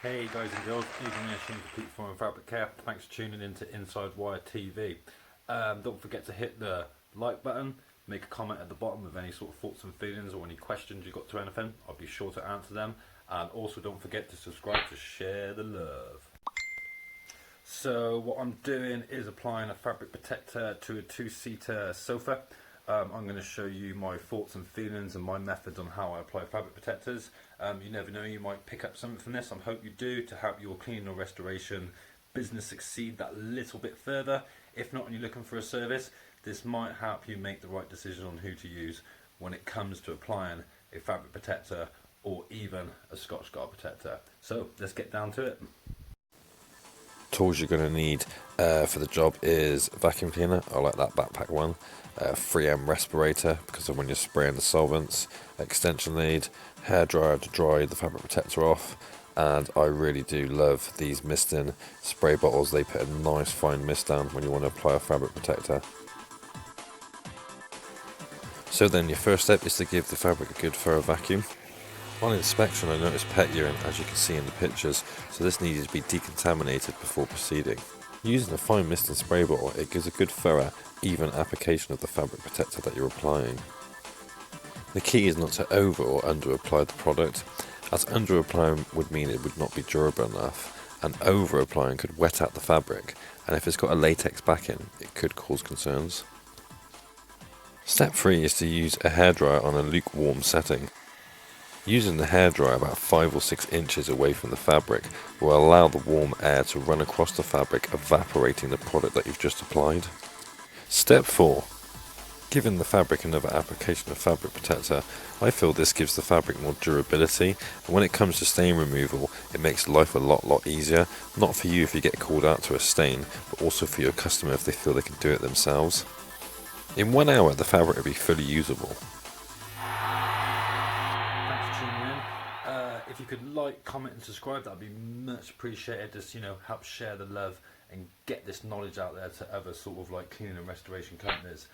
Hey guys and girls, Adrian here, Complete Form Fabric Care. Thanks for tuning in to Inside Wire TV. Don't forget to hit the like button, make a comment at the bottom with any sort of thoughts and feelings or any questions you got to anything. I'll be sure to answer them. And also don't forget to subscribe to share the love. So what I'm doing is applying a fabric protector to a two-seater sofa. I'm going to show you my thoughts and feelings and my methods on how I apply fabric protectors. You never know, you might pick up something from this. I hope you do, to help your cleaning or restoration business succeed that little bit further. If not and you're looking for a service, this might help you make the right decision on who to use when it comes to applying a fabric protector or even a Scotch Guard protector. So let's get down to it. Tools you're going to need for the job is vacuum cleaner. I like that backpack one. 3M respirator because of when you're spraying the solvents. Extension lead, hairdryer to dry the fabric protector off. And I really do love these misting spray bottles. They put a nice fine mist down when you want to apply a fabric protector. So then your first step is to give the fabric a good thorough vacuum. On inspection I noticed pet urine, as you can see in the pictures, so this needed to be decontaminated before proceeding. Using a fine mist and spray bottle, it gives a good thorough, even application of the fabric protector that you're applying. The key is not to over or under apply the product, as under applying would mean it would not be durable enough, and over applying could wet out the fabric, and if it's got a latex backing, it could cause concerns. Step 3 is to use a hairdryer on a lukewarm setting. Using the hairdryer about 5 or 6 inches away from the fabric will allow the warm air to run across the fabric, evaporating the product that you've just applied. Step 4. Giving the fabric another application of fabric protector, I feel this gives the fabric more durability, and when it comes to stain removal, it makes life a lot easier, not for you if you get called out to a stain, but also for your customer if they feel they can do it themselves. In 1 hour the fabric will be fully usable. If you could like, comment and subscribe, that would be much appreciated. Just, help share the love and get this knowledge out there to other sort of like cleaning and restoration companies.